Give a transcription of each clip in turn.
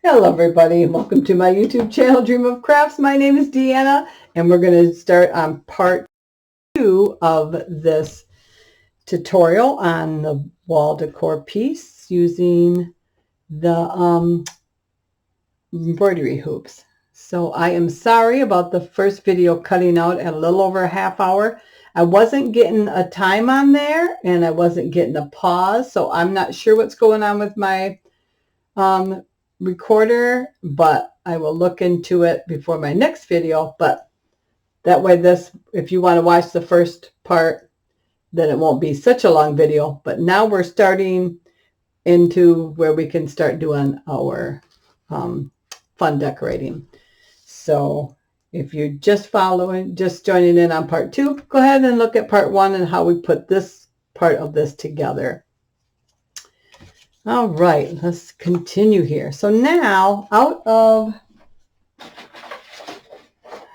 Hello everybody and welcome to my YouTube channel Dream of Crafts. My name is Deanna and we're going to start on part 2 of this tutorial on the wall decor piece using the embroidery hoops. So I am sorry about the first video cutting out at a little over a half hour. I wasn't getting a time on there and I wasn't getting a pause, so I'm not sure what's going on with my recorder, but I will look into it before my next video. But that way, if you want to watch the first part, then it won't be such a long video. But now we're starting into where we can start doing our fun decorating. So if you're just joining in on part 2, go ahead and look at part 1 and how we put this part of this together. All right, let's continue here. So now I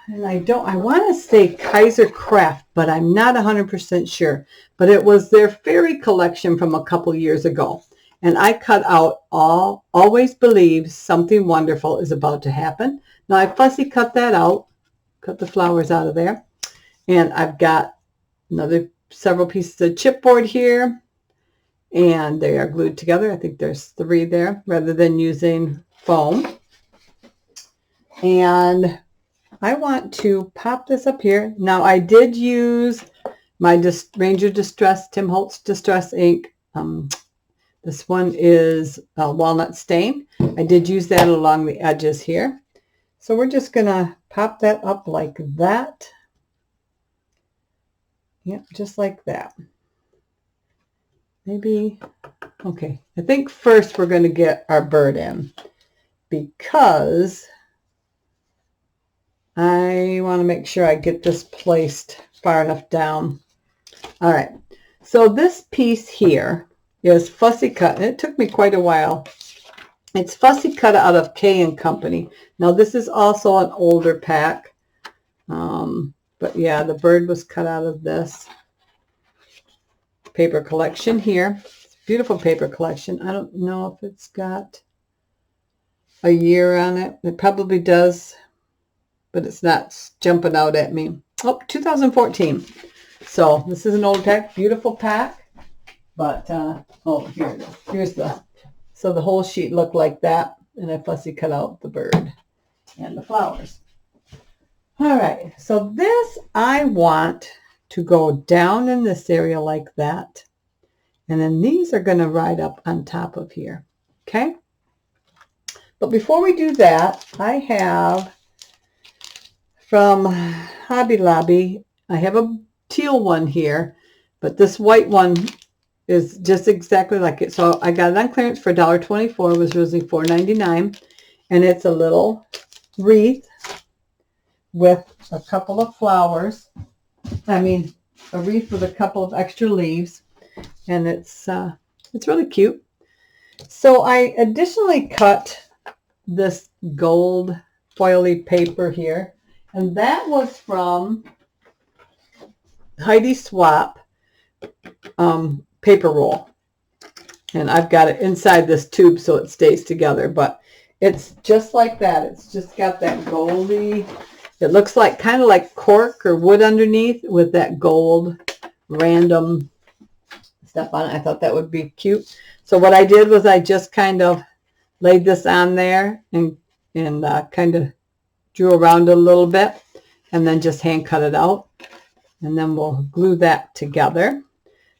want to say Kaiser Craft, but I'm not 100% sure. But it was their fairy collection from a couple years ago. And I cut out always believe something wonderful is about to happen. Now I fussy cut that out, cut the flowers out of there. And I've got several pieces of chipboard here. And they are glued together. I think there's 3 there rather than using foam. And I want to pop this up here. Now I did use my Ranger Distress, Tim Holtz Distress ink. This one is walnut stain. I did use that along the edges here. So we're just going to pop that up like that. Yep, just like that. Maybe, okay, I think first we're going to get our bird in because I want to make sure I get this placed far enough down. All right, so this piece here is fussy cut, and it took me quite a while. It's fussy cut out of K & Company. Now this is also an older pack, but yeah, the bird was cut out of this paper collection here. It's a beautiful paper collection. I don't know if it's got a year on it. It probably does, but it's not jumping out at me. Oh, 2014. So this is an old pack, beautiful pack. But oh, here it is. Here's so the whole sheet looked like that, and I fussy cut out the bird and the flowers. All right, so this I want to go down in this area like that. And then these are going to ride up on top of here. Okay. But before we do that, I have from Hobby Lobby, I have a teal one here, but this white one is just exactly like it. So I got it on clearance for $1.24. It was originally $4.99. And it's a little wreath with a couple of flowers. I mean, a wreath with a couple of extra leaves, and it's really cute. So I additionally cut this gold foily paper here, and that was from Heidi Swap paper roll, and I've got it inside this tube so it stays together. But it's just like that. It's just got that goldy. It looks like kind of like cork or wood underneath with that gold random stuff on it. I thought that would be cute. So what I did was I just kind of laid this on there and kind of drew around a little bit and then just hand cut it out. And then we'll glue that together.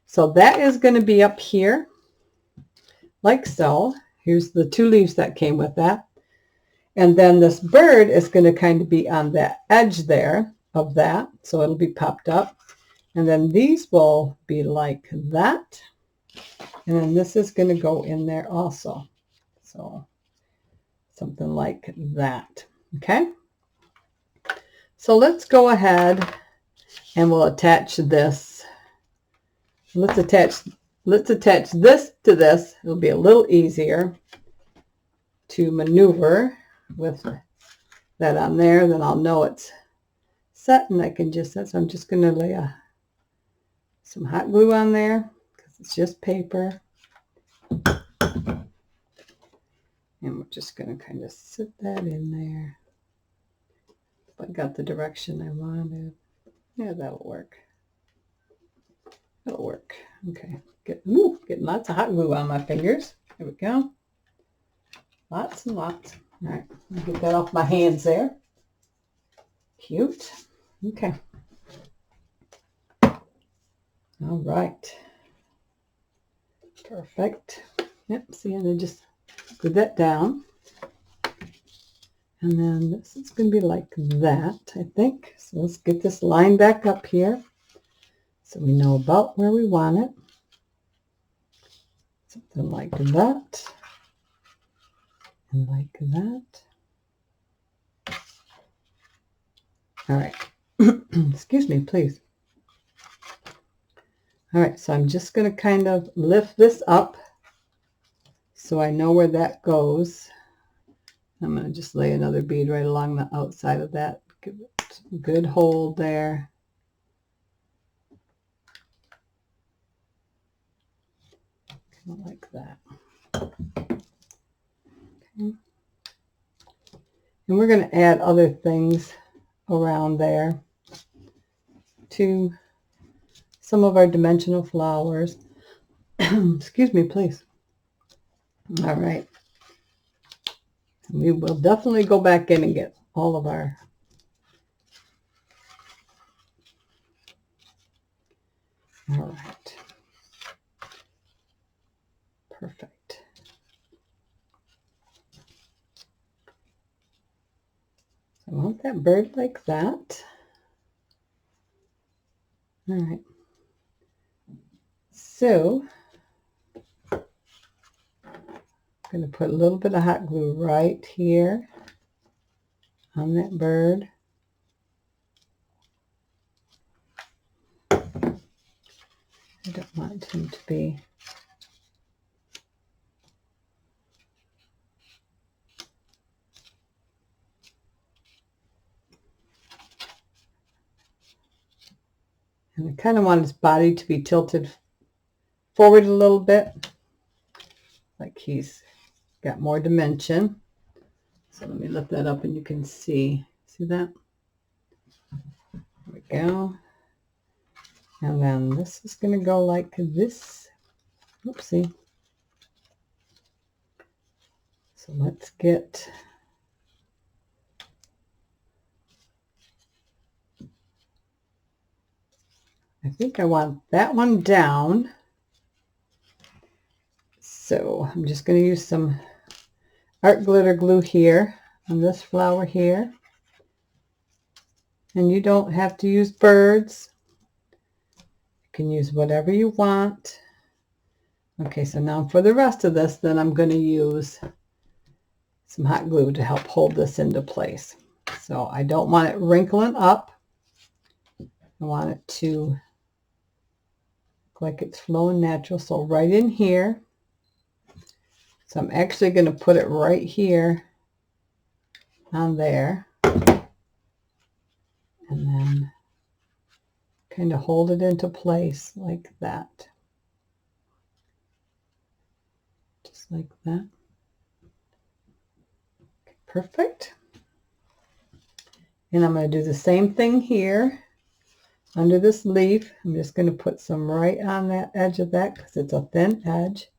So that is going to be up here like so. Here's the 2 leaves that came with that. And then this bird is going to kind of be on that edge there of that. So it'll be popped up. And then these will be like that. And then this is going to go in there also. So something like that. Okay. So let's go ahead and we'll attach this. Let's attach this to this. It'll be a little easier to maneuver with that on there. Then I'll know it's set and I can just set. So I'm just going to lay some hot glue on there because it's just paper. And we're just going to kind of sit that in there. If I got the direction I wanted. Yeah, that'll work. That'll work. Okay. Getting lots of hot glue on my fingers. There we go. Lots and lots. All right. I'll get that off my hands there. Cute. Okay. All right. Perfect. Yep. See, and then just glue that down. And then this is going to be like that, I think. So let's get this line back up here so we know about where we want it. Something like that. And like that. All right. Excuse me, please. All right, so I'm just going to kind of lift this up so I know where that goes. I'm going to just lay another bead right along the outside of that. Give it a good hold there. Kind of like that. Okay. And we're going to add other things around there to some of our dimensional flowers. Excuse me, please. All right. We will definitely go back in and get all of our all right. Perfect. I want that bird like that. All right. So I'm going to put a little bit of hot glue right here on that bird. I don't want him to be and I kind of want his body to be tilted forward a little bit, like he's got more dimension. So let me lift that up and you can see that? There we go. And then this is going to go like this. Oopsie. So let's get I think I want that one down. So I'm just going to use some art glitter glue here on this flower here. And you don't have to use birds. You can use whatever you want. Okay, so now for the rest of this, then I'm going to use some hot glue to help hold this into place. So I don't want it wrinkling up. I want it to look like it's flowing natural. So right in here. So I'm actually going to put it right here on there. And then kind of hold it into place like that. Just like that. Okay, perfect. And I'm going to do the same thing here under this leaf. I'm just going to put some right on that edge of that because it's a thin edge.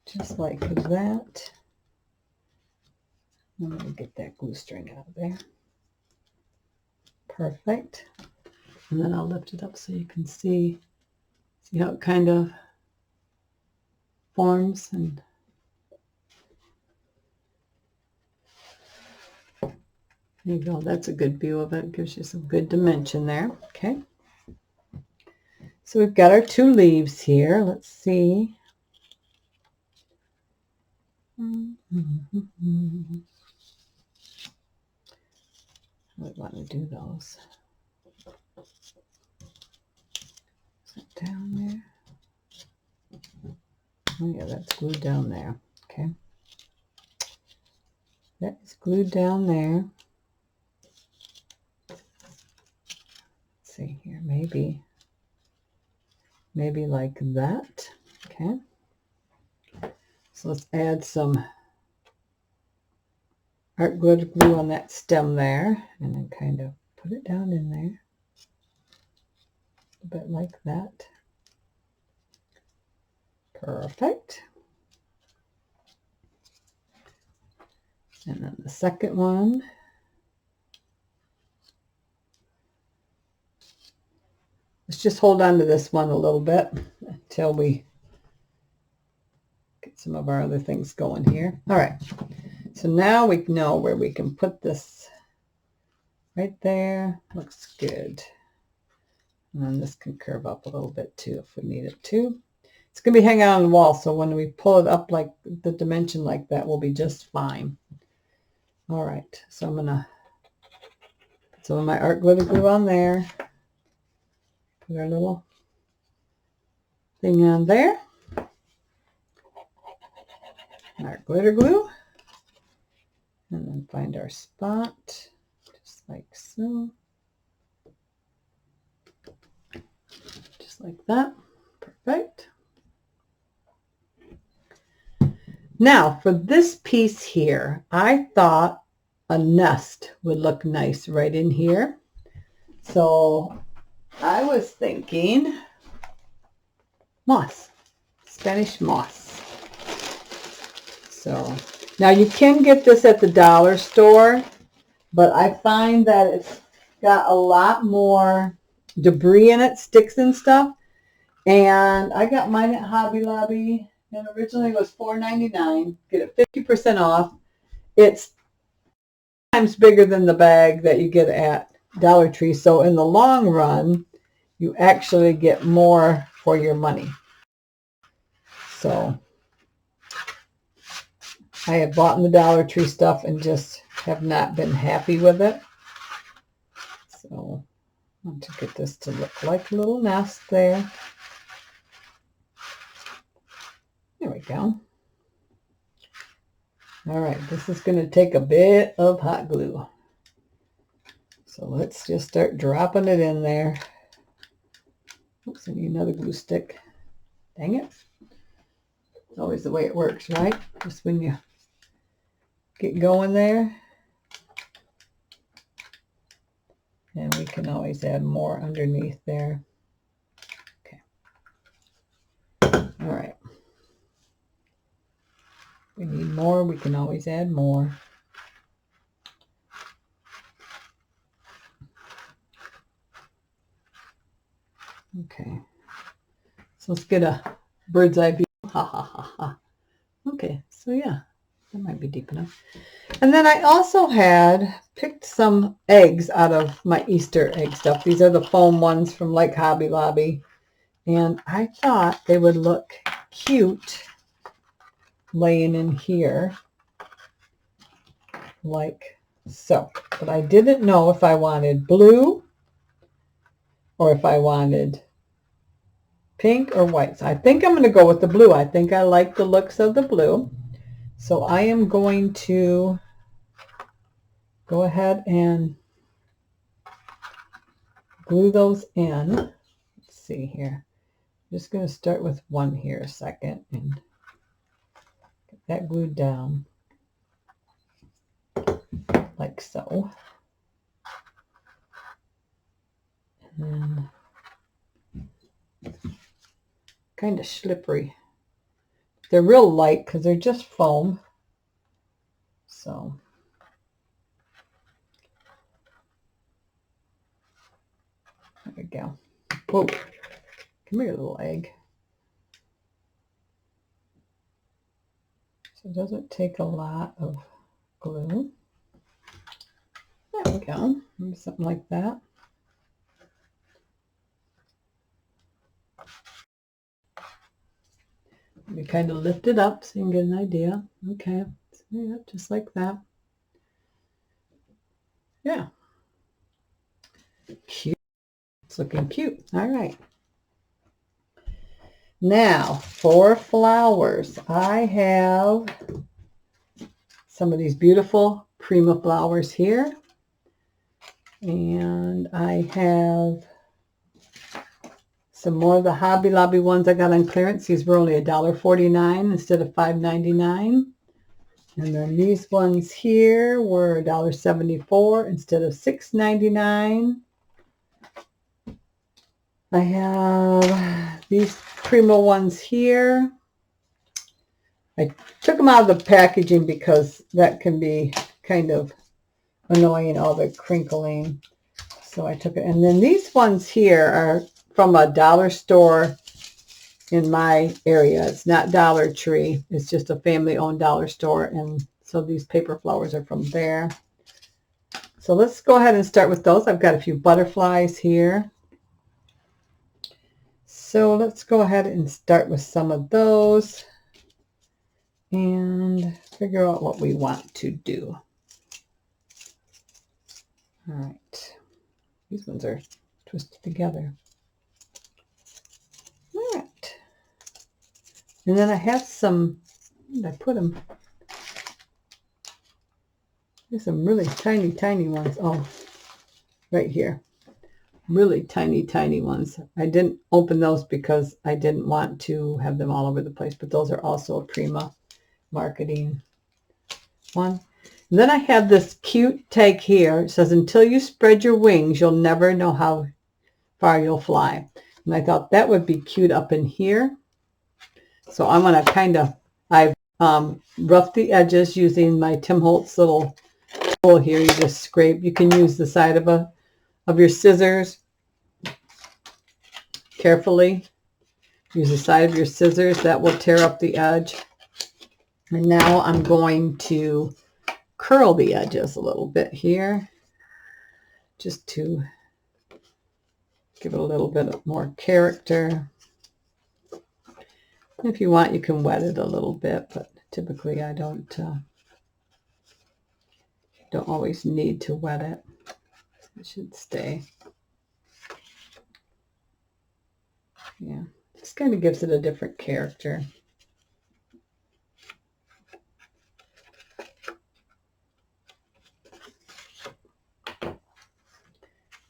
Just like that. I'm going to get that glue string out of there. Perfect. And then I'll lift it up so you can see how it kind of forms. And there you go. That's a good view of it. Gives you some good dimension there. Okay. So we've got our two leaves here. Let's see. I would want to do those. Is that down there? Oh yeah, that's glued down there. Okay. That is glued down there. Let's see here, maybe like that. Okay. So let's add some art glitter glue on that stem there, and then kind of put it down in there. A bit like that. Perfect. And then the second one. Let's just hold on to this one a little bit until we get some of our other things going here. All right. So now we know where we can put this right there. Looks good. And then this can curve up a little bit too if we need it to. It's going to be hanging on the wall, so when we pull it up like the dimension like that, we'll be just fine. All right, so I'm going to put some of my art glitter glue on there. Put our little thing on there. Our glitter glue. And then find our spot, just like so. Just like that. Perfect. Now, for this piece here, I thought a nest would look nice right in here. So I was thinking moss, Spanish moss. So now you can get this at the dollar store, but I find that it's got a lot more debris in it, sticks and stuff. And I got mine at Hobby Lobby, and originally it was $4.99. Get it 50% off. It's times bigger than the bag that you get at Dollar Tree. So in the long run, you actually get more for your money. So I have bought in the Dollar Tree stuff and just have not been happy with it. So I want to get this to look like a little nest there. There we go. All right, this is going to take a bit of hot glue. So let's just start dropping it in there. Oops, I need another glue stick. Dang it. It's always the way it works, right? Just when you get going there. And we can always add more underneath there. Okay. All right. We need more, we can always add more. Okay, so let's get a bird's eye view. Ha ha ha ha. Okay, so yeah, that might be deep enough. And then I also had picked some eggs out of my Easter egg stuff. These are the foam ones from like Hobby Lobby. And I thought they would look cute laying in here like so. But I didn't know if I wanted blue or if I wanted pink or white. So I think I'm going to go with the blue. I think I like the looks of the blue. So I am going to go ahead and glue those in. Let's see here. I'm just going to start with one here a second and get that glued down like so. And then kind of slippery. They're real light because they're just foam. So there we go. Whoa. Come here, little egg. So it doesn't take a lot of glue. There we go. Maybe something like that. We kind of lift it up so you can get an idea. Okay. So yeah, just like that. Yeah. Cute. It's looking cute. All right. Now, for flowers, I have some of these beautiful Prima flowers here. And I have some more of the Hobby Lobby ones I got on clearance. These were only $1.49 instead of $5.99. And then these ones here were $1.74 instead of $6.99. I have these Primo ones here. I took them out of the packaging because that can be kind of annoying, all the crinkling. So I took it. And then these ones here are from a dollar store in my area. It's not Dollar Tree. It's just a family-owned dollar store. And so these paper flowers are from there. So let's go ahead and start with those. I've got a few butterflies here. So let's go ahead and start with some of those and figure out what we want to do. All right. These ones are twisted together. All right. And then I have some, where did I put them? There's some really tiny, tiny ones. Oh, right here. Really tiny, tiny ones. I didn't open those because I didn't want to have them all over the place, but those are also a Prima marketing one. And then I have this cute tag here. It says, until you spread your wings, you'll never know how far you'll fly. And I thought that would be cute up in here. So I'm going to kind of, I've roughed the edges using my Tim Holtz little tool here. You just scrape. You can use the side of your scissors carefully. Use the side of your scissors. That will tear up the edge. And now I'm going to curl the edges a little bit here, just to give it a little bit more character. If you want, you can wet it a little bit, but typically I don't always need to wet it. It should stay. Yeah, just kind of gives it a different character.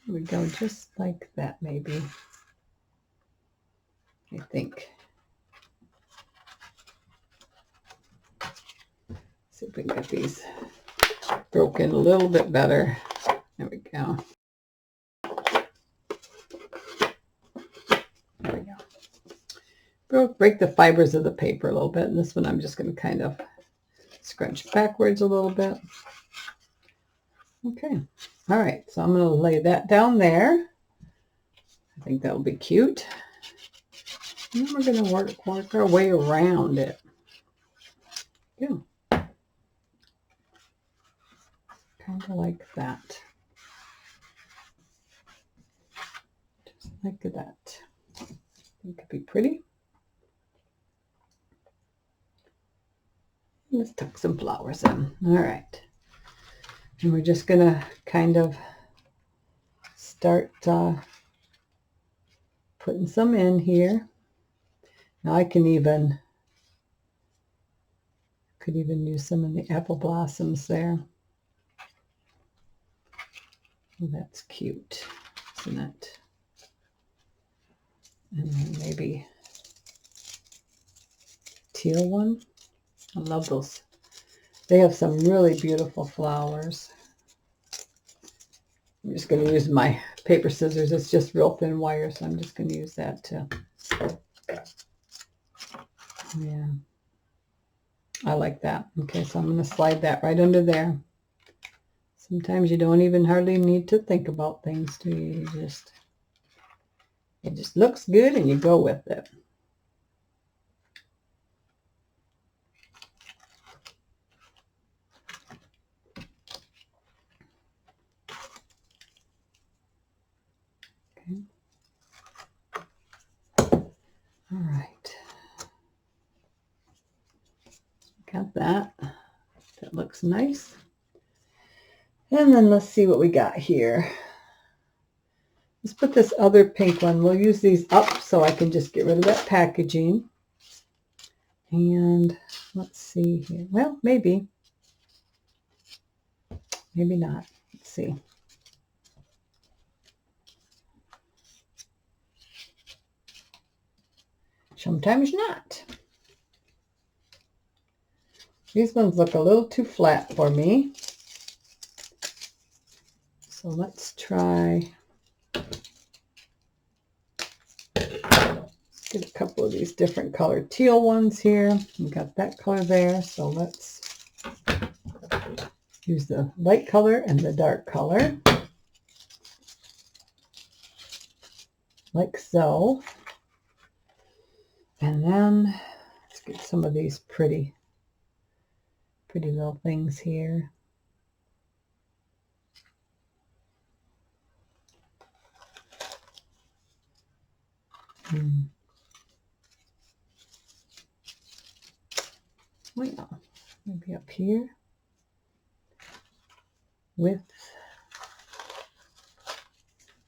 Here we go, just like that maybe, I think. See if we can get these broken a little bit better. There we go. There we go. Break the fibers of the paper a little bit. And this one I'm just going to kind of scrunch backwards a little bit. Okay. All right. So I'm going to lay that down there. I think that'll be cute. And then we're going to work our way around it. Yeah. Kind of like that. Just like that. I think it'd be pretty. Let's tuck some flowers in. All right. And we're just going to kind of start putting some in here. Now I could even use some of the apple blossoms there. Oh, that's cute, isn't it? And then maybe teal one. I love those. They have some really beautiful flowers. I'm just going to use my paper scissors. It's just real thin wire, so I'm just going to use that too. Yeah. I like that. Okay, so I'm going to slide that right under there. Sometimes you don't even hardly need to think about things, do you? It just looks good and you go with it. Okay. All right. Got that. That looks nice. And then let's see what we got here. Let's put this other pink one. We'll use these up so I can just get rid of that packaging. And let's see here. Well, maybe. Maybe not. Let's see. Sometimes not. These ones look a little too flat for me. So let's try, let's get a couple of these different colored teal ones here. We got that color there, so let's use the light color and the dark color, like so. And then let's get some of these pretty little things here. Well, maybe up here with,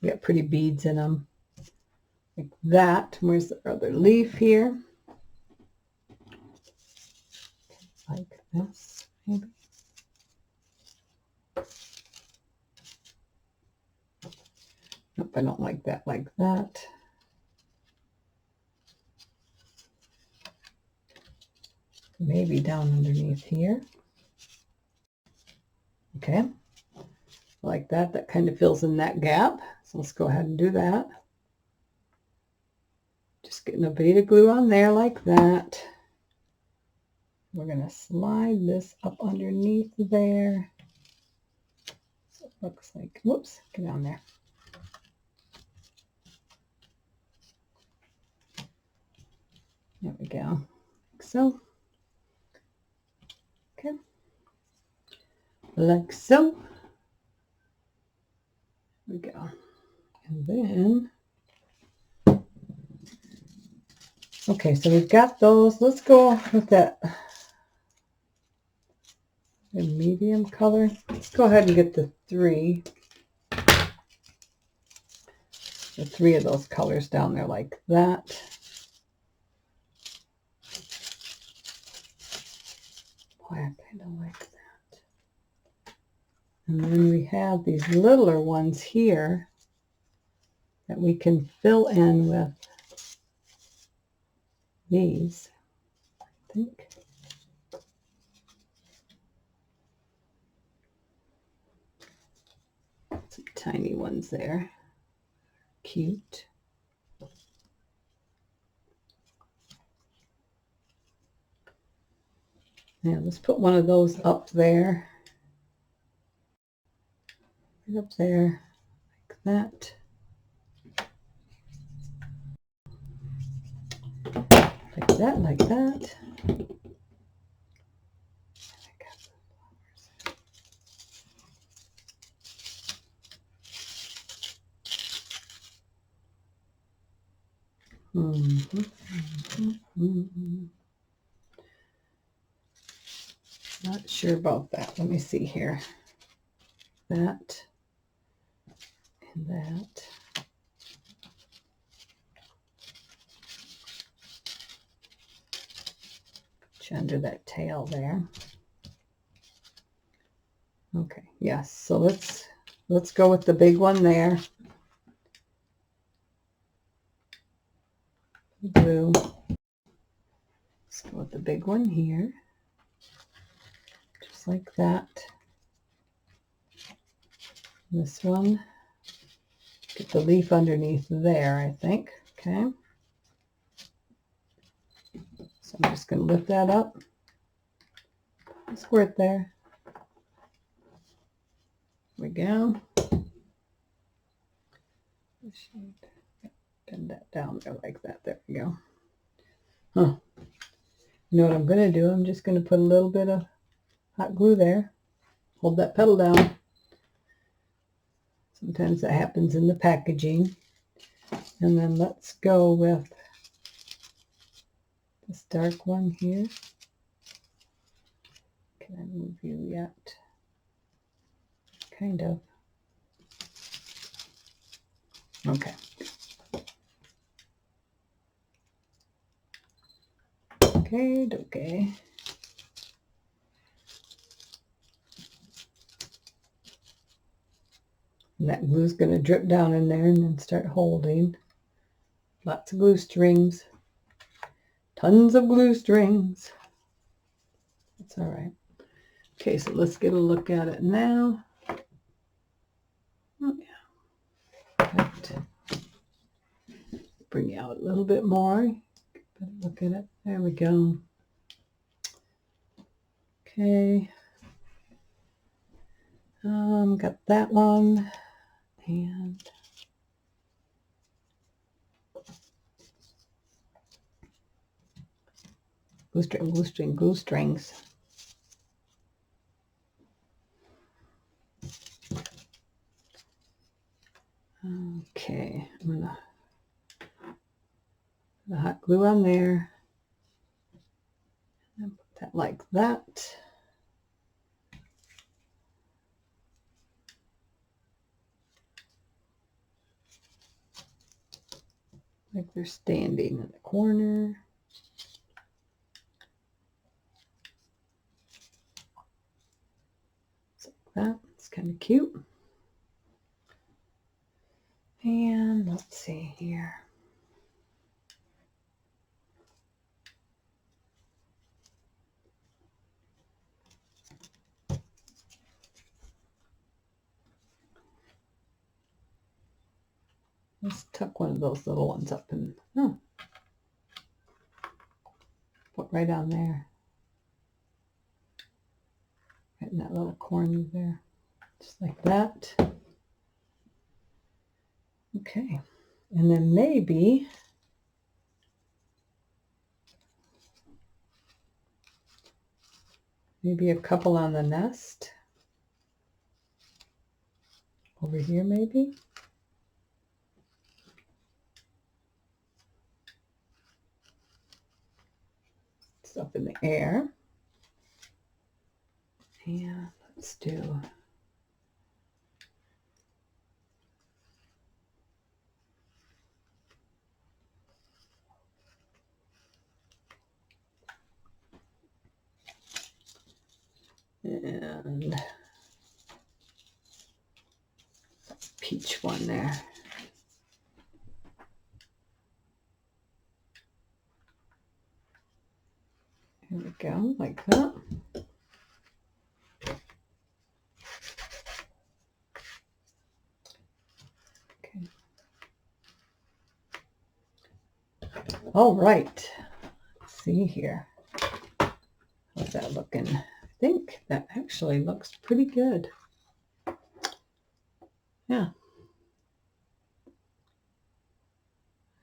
we got pretty beads in them like that. Where's the other leaf here? Like this, maybe. Nope, I don't like that like that. Maybe down underneath here. Okay, like that. That kind of fills in that gap. So let's go ahead and do that. Just getting a beta glue on there like that. We're going to slide this up underneath there. So it looks like, whoops, get down there. There we go, like so. Okay, like so. There we go. And then, okay, so we've got those. Let's go with that medium color. Let's go ahead and get the three of those colors down there like that. Boy, I kind of like that. And then we have these littler ones here that we can fill in with these, I think. Some tiny ones there. Cute. Now let's put one of those up there. Right up there, like that. Like that, like that. Not sure about that. Let me see here. That and that. Under that tail there. Okay, yes. So let's go with the big one there. Blue. Let's go with the big one here. Just like that. This one. Get the leaf underneath there, I think. Okay. So I'm just going to lift that up. Squirt there. There we go. Bend that down there like that. There we go. Huh. You know what I'm going to do? I'm just going to put a little bit of hot glue there. Hold that petal down. Sometimes that happens in the packaging. And then let's go with this dark one here. Can I move you yet? Kind of. Okay. Okay. And that glue's going to drip down in there and then start holding. Lots of glue strings. Tons of glue strings. That's all right. Okay, so let's get a look at it now. Oh, yeah. Right. Bring you out a little bit more. Better look at it. There we go. Okay. Got that one. And glue strings. Okay, I'm gonna put the hot glue on there and put that like that. Like they're standing in the corner. Just like that. It's kind of cute. And let's see here. Let's tuck one of those little ones up and put right on there. Right in that little corner there. Just like that. Okay. And then maybe a couple on the nest. Over here maybe. It's up in the air. And let's do and peach one there. Here we go, like that. Okay. All right. Let's see here. How's that looking? I think that actually looks pretty good. Yeah.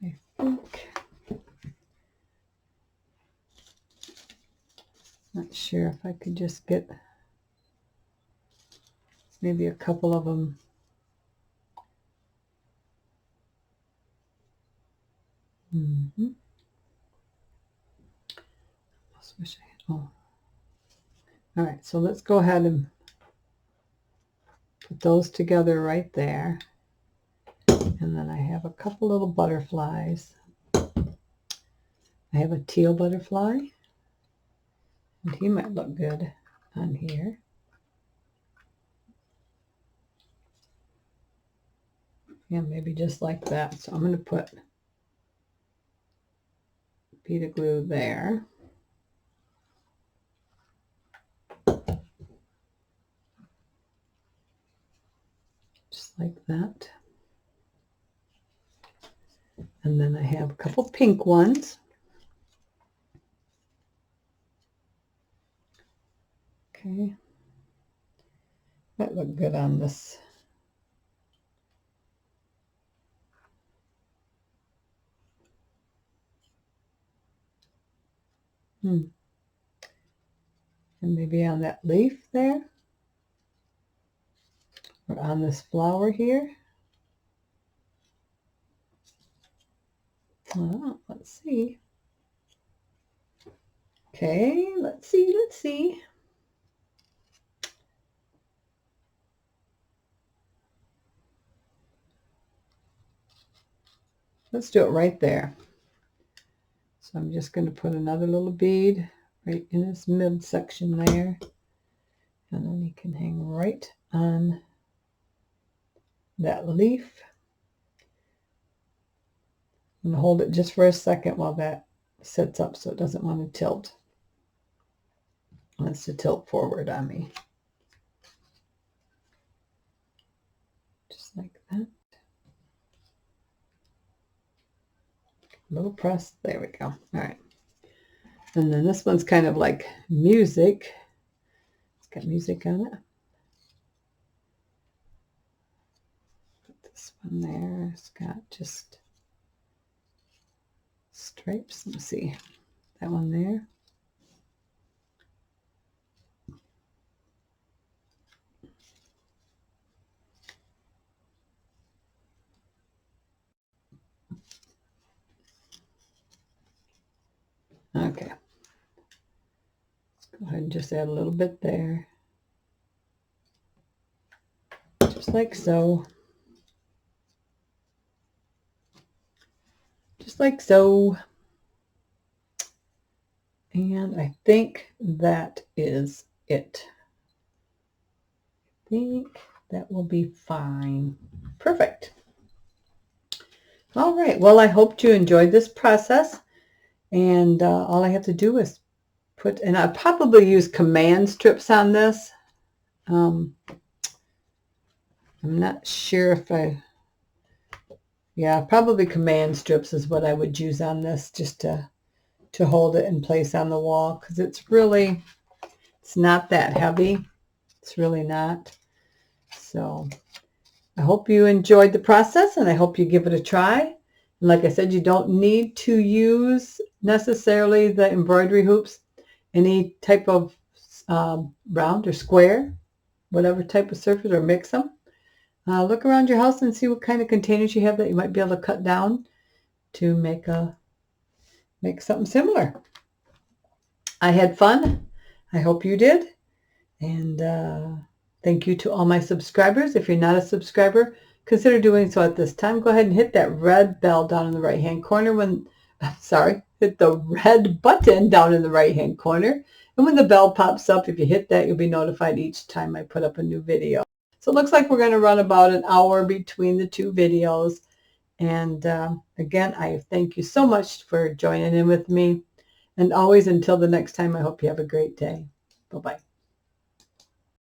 I think. Not sure if I could just get maybe a couple of them. I wish I had. Oh. All right, so let's go ahead and put those together right there. And then I have a couple little butterflies. I have a teal butterfly. And he might look good on here. Yeah, maybe just like that. So I'm going to put a bead of glue there. Just like that. And then I have a couple pink ones. Okay. That look good on this. And maybe on that leaf there. Or on this flower here. Oh, let's see. Okay, let's see. Let's do it right there. So I'm just going to put another little bead right in this midsection there. And then you can hang right on that leaf. And hold it just for a second while that sets up so it doesn't want to tilt. wants to tilt forward on me. Just like that. A little press. There we go. All right. And then this one's kind of like music. It's got music on it. Put this one there. It's got just stripes. Let's see. That one there. Okay. Let's go ahead and just add a little bit there. Just like so. Just like so. And I think that is it. I think that will be fine. Perfect. All right. Well, I hope you enjoyed this process. And all I have to do is put, and I probably use command strips on this. I'm not sure if yeah, probably command strips is what I would use on this, just to hold it in place on the wall, because it's not that heavy. It's really not. So I hope you enjoyed the process, and I hope you give it a try. And like I said, you don't need to use necessarily the embroidery hoops. Any type of round or square, whatever type of surface, or mix them. Look around your house and see what kind of containers you have that you might be able to cut down to make something similar. I had fun. I hope you did. And thank you to all my subscribers. If you're not a subscriber, consider doing so at this time. Go ahead and hit that red bell down in the right hand corner hit the red button down in the right hand corner. And when the bell pops up, if you hit that, you'll be notified each time I put up a new video. So it looks like we're going to run about an hour between the two videos. And again, I thank you so much for joining in with me. And always, until the next time, I hope you have a great day. Bye-bye.